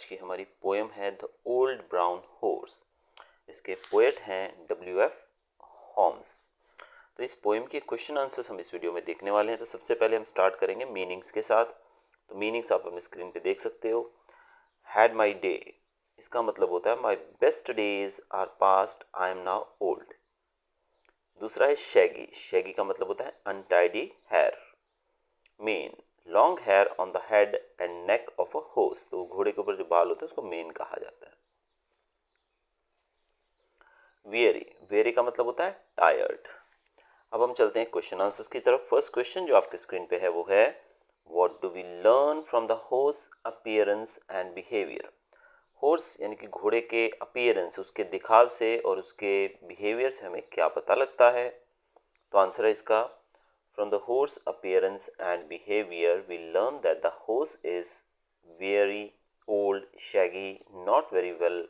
आज की हमारी पोएम है द ओल्ड ब्राउन हॉर्स। इसके पोएट हैं W.F. हॉम्स। तो इस पोएम के क्वेश्चन आंसर्स हम इस वीडियो में देखने वाले हैं। तो सबसे पहले हम स्टार्ट करेंगे मीनिंग्स के साथ। तो मीनिंग्स आप अपने स्क्रीन पे देख सकते हो। हैड माई डे, इसका मतलब होता है my best days are past, I am now old. दूसरा है शैगी, शैगी का मतलब होता है untidy hair. Mane, long hair on the head and neck of a horse, तो घोड़े के ऊपर जो बाल होते हैं उसको मेन कहा जाता है। वेरी, वेरी का मतलब होता है टायर्ड। अब हम चलते हैं क्वेश्चन आंसर्स की तरफ। फर्स्ट क्वेश्चन जो आपके स्क्रीन पे है वो है what do we learn from the horse appearance and behaviour. Horse यानी कि घोड़े के अपीयरेंस, उसके दिखाव से और उसके बिहेवियर से हमें क्या पता लगता है। तो आंसर है इसका from the horse appearance and behaviour we learn that the horse is very old, shaggy, not very well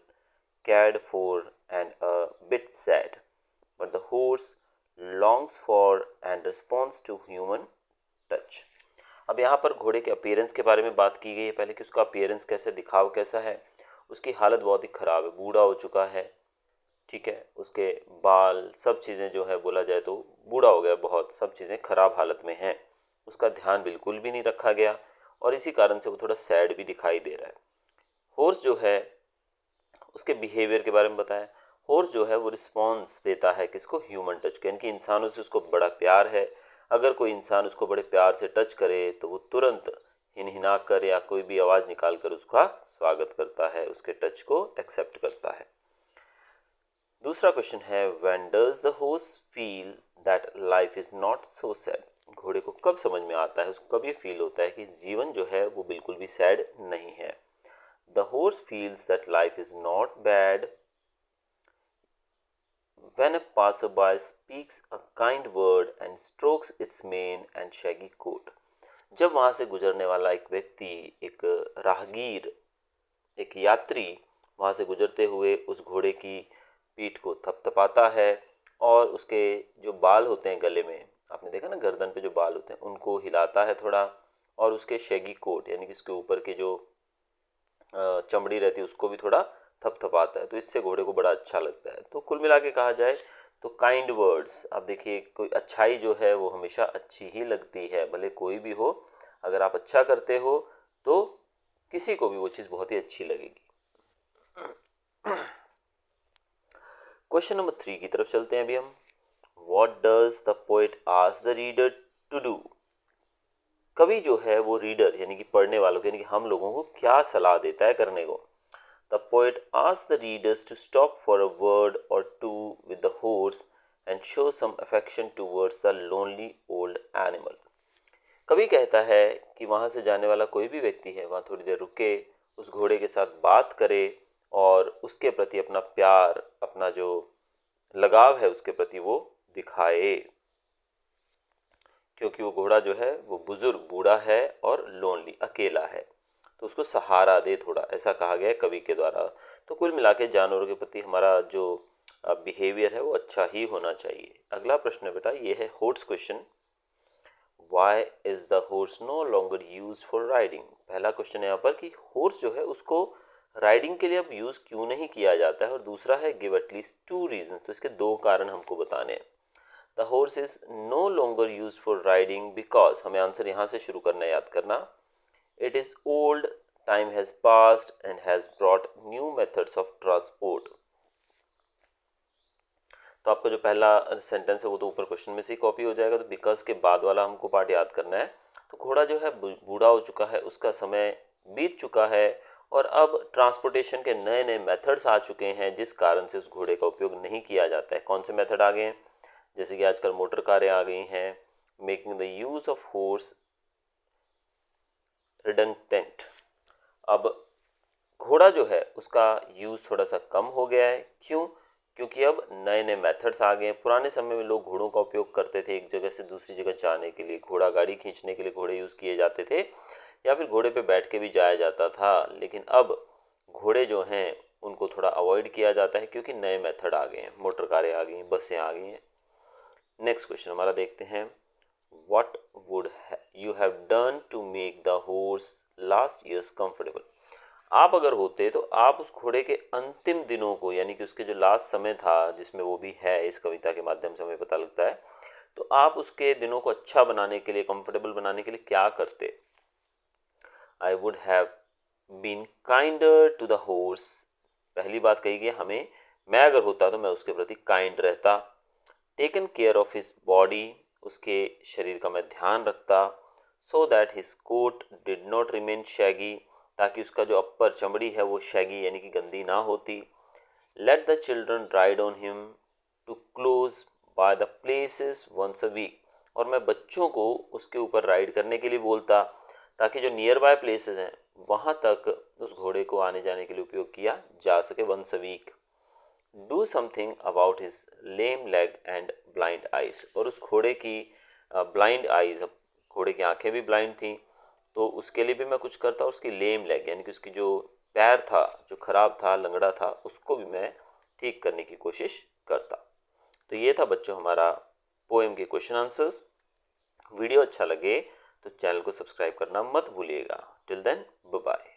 cared for and a bit sad, but the horse longs for and responds to human touch। अब यहाँ पर घोड़े के appearance के बारे में बात की गई है पहले कि उसका अपीयरेंस कैसा, दिखाव कैसा है। उसकी हालत बहुत ही ख़राब है, बूढ़ा हो चुका है, ठीक है। उसके बाल सब चीज़ें जो है बोला जाए तो बूढ़ा हो गया बहुत, सब चीज़ें ख़राब हालत में हैं। उसका ध्यान बिल्कुल भी नहीं रखा गया और इसी कारण से वो थोड़ा सैड भी दिखाई दे रहा है। हॉर्स जो है उसके बिहेवियर के बारे में बताया। हॉर्स जो है वो रिस्पॉन्स देता है किसको, ह्यूमन टच को, यानी कि इंसानों से उसको बड़ा प्यार है। अगर कोई इंसान उसको बड़े प्यार से टच करे तो वो तुरंत हिनहिना कर या कोई भी आवाज़ निकाल कर उसका स्वागत करता है, उसके टच को एक्सेप्ट करता है। दूसरा क्वेश्चन है when does the horse feel that life is not so sad. घोड़े को कब समझ में आता है, उसको कब ये फील होता है कि जीवन जो है वो बिल्कुल भी सैड नहीं है। The horse feels that life is not bad when a passerby speaks a kind word and strokes its mane and shaggy coat। जब वहाँ से गुजरने वाला एक व्यक्ति, एक राहगीर, एक यात्री वहाँ से गुजरते हुए उस घोड़े की पीठ को थपथपाता है और उसके जो बाल होते हैं गले में, आपने देखा ना गर्दन पे जो बाल होते हैं, उनको हिलाता है थोड़ा, और उसके शैगी कोट यानी कि उसके ऊपर के जो चमड़ी रहती है उसको भी थोड़ा थपथपाता है, तो इससे घोड़े को बड़ा अच्छा लगता है। तो कुल मिला के कहा जाए तो काइंड वर्ड्स, आप देखिए कोई अच्छाई जो है वो हमेशा अच्छी ही लगती है, भले कोई भी हो। अगर आप अच्छा करते हो तो किसी को भी वो चीज़ बहुत ही अच्छी लगेगी। क्वेश्चन नंबर 3 की तरफ चलते हैं अभी हम। What does the poet ask the reader to do. कवि जो है वो रीडर यानी कि पढ़ने वालों को, यानी कि हम लोगों को क्या सलाह देता है करने को। The poet asks the readers to stop for a word or two with the horse and show some affection towards the lonely old animal। कवि कहता है कि वहाँ से जाने वाला कोई भी व्यक्ति है वहाँ थोड़ी देर रुके, उस घोड़े के साथ बात करे और उसके प्रति अपना प्यार, अपना जो लगाव है उसके प्रति वो दिखाए, क्योंकि वो घोड़ा जो है वो बुजुर्ग, बूढ़ा है और लोनली, अकेला है, तो उसको सहारा दे थोड़ा, ऐसा कहा गया है कवि के द्वारा। तो कुल मिला के जानवरों के प्रति हमारा जो बिहेवियर है वो अच्छा ही होना चाहिए। अगला प्रश्न है बेटा, ये है horse question. Why is the horse no longer use for riding. पहला क्वेश्चन है यहाँ पर कि हॉर्स जो है उसको राइडिंग के लिए अब यूज क्यों नहीं किया जाता है, और दूसरा है गिव एटलीस्ट 2 रीजन। तो इसके 2 कारण हमको बताने हैं। The horse is no longer use for riding because, हमें आंसर यहाँ से शुरू करना है, याद करना। It is old, time has passed and has brought new methods of transport। तो आपका जो पहला सेंटेंस है वो तो ऊपर क्वेश्चन में से ही कॉपी हो जाएगा, तो बिकॉज के बाद वाला हमको पार्ट याद करना है। तो घोड़ा जो है बूढ़ा हो चुका है, उसका समय बीत चुका है और अब ट्रांसपोर्टेशन के नए नए मेथड्स आ चुके हैं, जिस कारण से उस घोड़े का उपयोग नहीं किया जाता है। कौन से मेथड आ गए हैं, जैसे कि आजकल मोटर कारें आ गई हैं, making the use of horse redundant. अब घोड़ा जो है उसका यूज़ थोड़ा सा कम हो गया है, क्यों, क्योंकि अब नए नए मेथड्स आ गए हैं। पुराने समय में लोग घोड़ों का उपयोग करते थे एक जगह से दूसरी जगह जाने के लिए, घोड़ा गाड़ी खींचने के लिए घोड़े यूज़ किए जाते थे, या फिर घोड़े पे बैठ के भी जाया जाता था। लेकिन अब घोड़े जो हैं उनको थोड़ा अवॉइड किया जाता है क्योंकि नए मेथड आ गए हैं, मोटर कारें आ गई हैं, बसें आ गई हैं। नेक्स्ट क्वेश्चन हमारा देखते हैं, what would you have done to make the horse last years comfortable. आप अगर होते तो आप उस घोड़े के अंतिम दिनों को, यानी कि उसके जो लास्ट समय था जिसमें वो भी है, इस कविता के माध्यम से हमें पता लगता है, तो आप उसके दिनों को अच्छा बनाने के लिए, कंफर्टेबल बनाने के लिए क्या करते? I would have been kinder to the horse. पहली बात कही गई हमें, मैं अगर होता तो मैं उसके प्रति काइंड रहता। Taken care of his body, उसके शरीर का मैं ध्यान रखता। So that his coat did not remain shaggy, ताकि उसका जो अपर चमड़ी है वो शैगी यानी कि गंदी ना होती। Let the children ride on him to close by the places once a week, और मैं बच्चों को उसके ऊपर राइड करने के लिए बोलता, ताकि जो नियर बाय प्लेसेस हैं वहाँ तक उस घोड़े को आने जाने के लिए उपयोग किया जा सके once a week. Do something about his lame leg and blind eyes, और उस घोड़े की ब्लाइंड आइज, घोड़े की आंखें भी ब्लाइंड थी, तो उसके लिए भी मैं कुछ करता। उसकी लेम लेग यानी कि उसकी जो पैर था जो खराब था, लंगड़ा था, उसको भी मैं ठीक करने की कोशिश करता। तो ये था बच्चों हमारा पोएम के क्वेश्चन आंसर्स। वीडियो अच्छा लगे तो चैनल को सब्सक्राइब करना मत भूलिएगा। Till then bye bye.